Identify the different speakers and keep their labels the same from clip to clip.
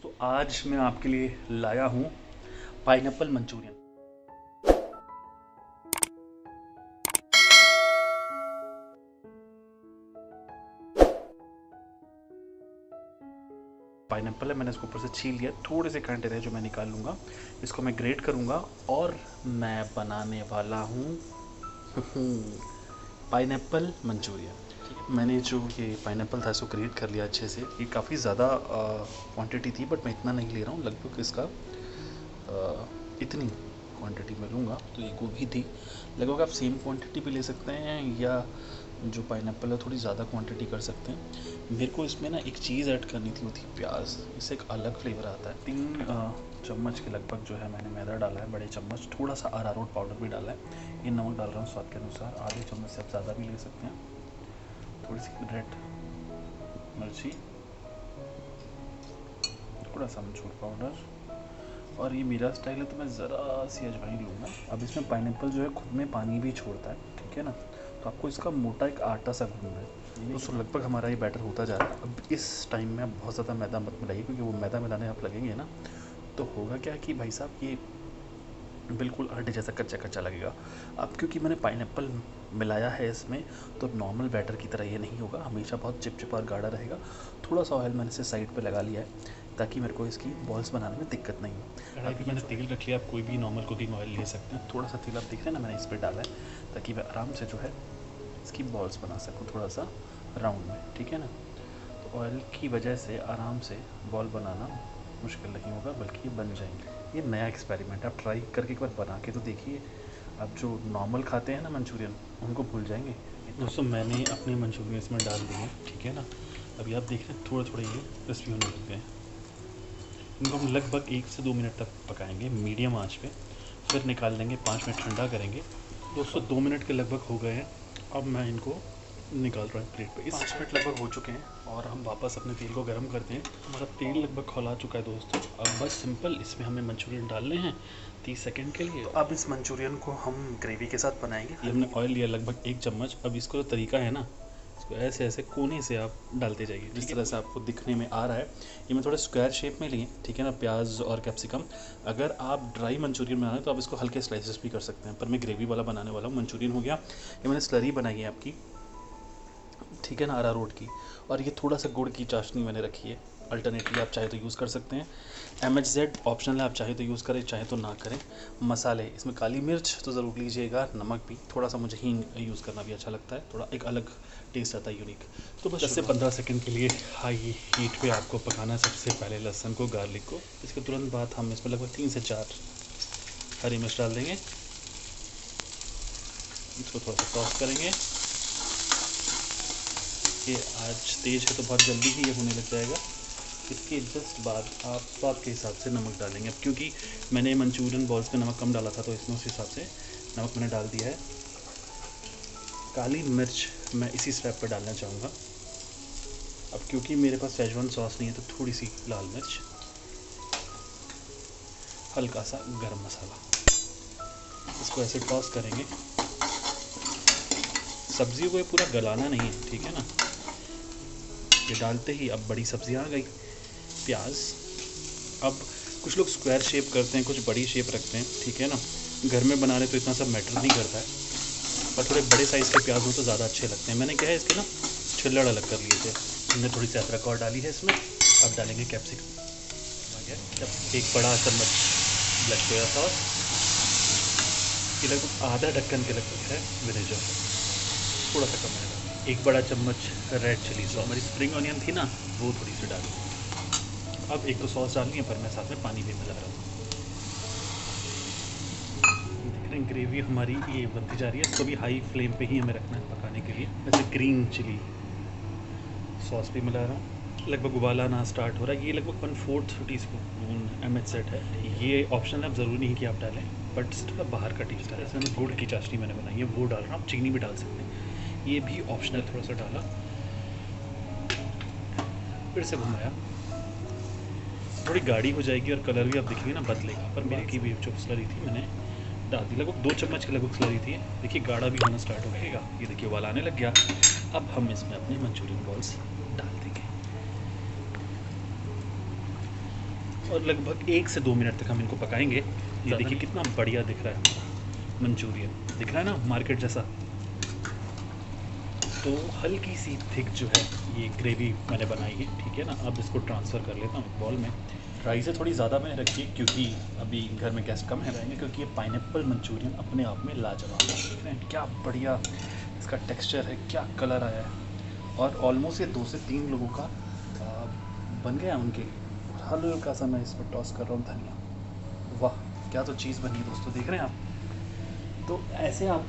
Speaker 1: तो आज मैं आपके लिए लाया हूँ पाइनएप्पल मंचूरियन। पाइनएप्पल है, मैंने इसको ऊपर से छील लिया, थोड़े से कांटे रहे जो मैं निकाल लूँगा। इसको मैं ग्रेट करूँगा और मैं बनाने वाला हूँ पाइनएप्पल मंचूरियन। मैंने जो ये पाइनएप्पल था इसको ग्रेट कर लिया अच्छे से। ये काफ़ी ज़्यादा क्वांटिटी थी, बट मैं इतना नहीं ले रहा हूँ, लगभग इसका इतनी क्वांटिटी में लूँगा। तो ये गोभी थी, लगभग आप सेम क्वांटिटी भी ले सकते हैं, या जो पाइनएप्पल है थोड़ी ज़्यादा क्वांटिटी कर सकते हैं। मेरे को इसमें ना एक चीज़ ऐड करनी थी, वो थी प्याज। इससे एक अलग फ्लेवर आता है। 3 चम्मच के लगभग जो है मैंने मैदा डाला है, बड़े चम्मच। थोड़ा सा अरारोट पाउडर भी डाला है। ये नमक डाल रहा हूँ स्वाद के अनुसार, आधे चम्मच से आप ज़्यादा भी ले सकते हैं। थोड़ी सी रेड मिर्ची, थोड़ा सा अमचूर पाउडर, और ये मेरा स्टाइल है तो मैं ज़रा सी अजवाइन लूँगा। अब इसमें पाइनएप्पल जो है खुद में पानी भी छोड़ता है, ठीक है ना, तो आपको इसका मोटा एक आटा सा गूंदना है। दोस्तों लगभग हमारा ये बैटर होता जा रहा है। अब इस टाइम में आप बहुत ज़्यादा मैदा मत मिलाइए, क्योंकि वो मैदा मिलाने आप लगेंगे ना तो होगा क्या कि भाई साहब ये बिल्कुल आटे जैसा कच्चा कच्चा लगेगा। अब क्योंकि मैंने पाइनएप्पल मिलाया है इसमें, तो नॉर्मल बैटर की तरह ये नहीं होगा, हमेशा बहुत चिपचिपा और गाढ़ा रहेगा। थोड़ा सा ऑयल मैंने इसे साइड पे लगा लिया है ताकि मेरे को इसकी बॉल्स बनाने में दिक्कत नहीं हो। कढ़ाई पे मैंने तेल रख लिया, आप कोई भी नॉर्मल कुकिंग ऑयल ले सकते हैं। थोड़ा सा तेल आप देख रहे हैं ना, मैंने इस पर डाला है ताकि मैं आराम से जो है इसकी बॉल्स बना सकूँ, थोड़ा सा राउंड में, ठीक है ना। तो ऑयल की वजह से आराम से बॉल बनाना मुश्किल नहीं होगा, बल्कि ये बन जाएंगे। ये नया एक्सपेरिमेंट आप ट्राई करके एक बार बना के तो देखिए। आप जो नॉर्मल खाते हैं ना मंचूरियन, उनको भूल जाएंगे। दोस्तों मैंने अपने मंचूरियन इसमें डाल दिए, ठीक है ना। अभी आप देख रहे हैं थोड़े थोड़े ये क्रिस्पी होने लग गए। इनको हम लगभग 1 से 2 मिनट तक पकाएंगे मीडियम आंच पे, फिर निकाल लेंगे, 5 मिनट ठंडा करेंगे। दोस्तों 2 मिनट के लगभग हो गए हैं। अब मैं इनको निकाल रहा हूँ प्लेट पे। 5 मिनट लगभग हो चुके हैं और हम वापस अपने तेल को गर्म करते हैं। हमारा तेल लगभग खौला चुका है दोस्तों। अब बस सिंपल इसमें हमें मंचूरियन डालने हैं 30 सेकंड के लिए। अब इस मंचूरियन को हम ग्रेवी के साथ बनाएंगे। ये हमने ऑयल लिया लगभग 1 चम्मच। अब इसको जो तरीका है ना, इसको ऐसे ऐसे कोने से आप डालते जाइए, जिस तरह से आपको दिखने में आ रहा है। ये मैं थोड़े स्क्वायर शेप में लिए, ठीक है ना, प्याज और कैप्सिकम। अगर आप ड्राई मंचूरियन बनाना है तो आप इसको हल्के स्लाइसेस भी कर सकते हैं, पर मैं ग्रेवी वाला बनाने वाला हूँ। मंचूरियन हो गया, ये मैंने स्लरी बनाई है आपकी, ठीक है ना, अरारोट की। और ये थोड़ा सा गुड़ की चाशनी मैंने रखी है, अल्टरनेटली आप चाहे तो यूज़ कर सकते हैं। MHZ ऑप्शनल है, आप चाहे तो यूज़ करें, चाहे तो ना करें। मसाले इसमें काली मिर्च तो ज़रूर लीजिएगा, नमक भी, थोड़ा सा मुझे हींग यूज़ करना भी अच्छा लगता है, थोड़ा एक अलग टेस्ट आता है, यूनिक। तो बस 10 से 15 सेकंड के लिए हाई हीट पे आपको पकाना है। सबसे पहले लहसुन को, गार्लिक को, इसके तुरंत बाद हम इसमें लगभग 3 से 4 हरी मिर्च डाल देंगे। इसको थोड़ा सा टॉस करेंगे। ये आज तेज़ है तो बहुत जल्दी ही ये होने लग जाएगा। इसके जस्ट बाद आप स्वाद के हिसाब से नमक डालेंगे। अब क्योंकि मैंने मंचूरियन बॉल्स में नमक कम डाला था, तो इसमें उस हिसाब से नमक मैंने डाल दिया है। काली मिर्च मैं इसी स्टेप पे डालना चाहूँगा। अब क्योंकि मेरे पास शेजवान सॉस नहीं है, तो थोड़ी सी लाल मिर्च, हल्का सा गरम मसाला, इसको ऐसे टॉस करेंगे। सब्ज़ी को ये पूरा गलाना नहीं है, ठीक है ना। ये डालते ही अब बड़ी सब्जियां आ गई, प्याज। अब कुछ लोग स्क्वायर शेप करते हैं, कुछ बड़ी शेप रखते हैं, ठीक है ना। घर में बना रहे तो इतना सब मैटर नहीं करता है, पर थोड़े बड़े साइज़ के प्याज हो तो ज़्यादा अच्छे लगते हैं। मैंने क्या है, इसके ना छिल्लड़ अलग कर लिए थे। हमने थोड़ी सी अदरक और डाली है इसमें। अब डालेंगे कैप्सिकम, एक बड़ा चम्मच ब्लैक सोया सॉस, ये लगभग आधा ढक्कन के लगभग है विनेगर, थोड़ा सा कम है। एक बड़ा चम्मच रेड चिली सॉस, हमारी स्प्रिंग ऑनियन थी ना, वो थोड़ी सी डाली। अब एक तो सॉस डालनी है, पर मैं साथ में पानी भी मिला रहा हूँ। देख रहे हैं ग्रेवी हमारी ये बनती जा रही है। इसको भी हाई फ्लेम पे ही हमें रखना है पकाने के लिए। वैसे ग्रीन चिली सॉस भी मिला रहा हूँ। लगभग उबाल आना स्टार्ट हो रहा है। ये लगभग 1/4 टीस्पून MHZ है। ये ऑप्शनल है, अब ज़रूरी नहीं कि आप डालें, बट थोड़ा बाहर का टेस्ट है। जैसे गुड़ की चाशनी मैंने बनाई है, वो डाल रहा हूँ। आप चीनी भी डाल सकते हैं, ये भी ऑप्शनल। थोड़ा सा डाला, फिर से घुमाया, थोड़ी गाढ़ी हो जाएगी और कलर भी आप देखेंगे ना बदलेगा। पर मेरे की भी जो स्लरी थी मैंने डाल दी, लगभग 2 चम्मच के लगभग स्लरी थी। देखिए गाढ़ा भी होना स्टार्ट हो जाएगा। ये देखिए उबाल आने लग गया। अब हम इसमें अपने मंचूरियन बॉल्स डाल देंगे। और लगभग 1 से 2 मिनट तक हम इनको पकाएंगे। ये देखिए कितना बढ़िया दिख रहा है मंचूरियन, दिख रहा है ना मार्केट जैसा। तो हल्की सी थिक जो है ये ग्रेवी मैंने बनाई है, ठीक है ना। अब इसको ट्रांसफ़र कर लेता हूँ एक बॉल में। राइस थोड़ी ज़्यादा मैंने रखी है क्योंकि अभी घर में गेस्ट कम है रहेंगे, क्योंकि ये पाइनएप्पल मंचूरियन अपने आप में लाजवाब है। देख रहे हैं क्या बढ़िया इसका टेक्सचर है, क्या कलर आया है। और ऑलमोस्ट ये 2 से 3 लोगों का बन गया उनके लिए। हल्का सा मैं इसमें टॉस कर रहा हूँ धनिया। वाह क्या तो चीज़ बनी है दोस्तों, देख रहे हैं आप। तो ऐसे आप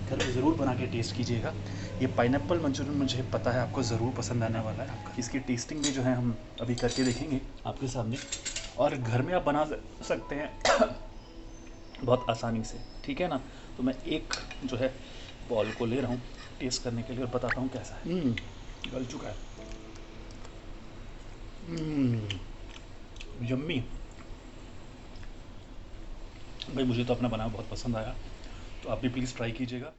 Speaker 1: घर में ज़रूर बना के टेस्ट कीजिएगा। ये पाइनएप्पल मंचूरियन मुझे पता है आपको ज़रूर पसंद आने वाला है। इसकी टेस्टिंग भी जो है हम अभी करके देखेंगे आपके सामने, और घर में आप बना सकते हैं बहुत आसानी से, ठीक है ना। तो मैं एक जो है बॉल को ले रहा हूँ टेस्ट करने के लिए और बताता हूँ कैसा है। गल चुका है, यम्मी। भाई मुझे तो अपना बनाया बहुत पसंद आया, तो आप भी प्लीज़ ट्राई कीजिएगा।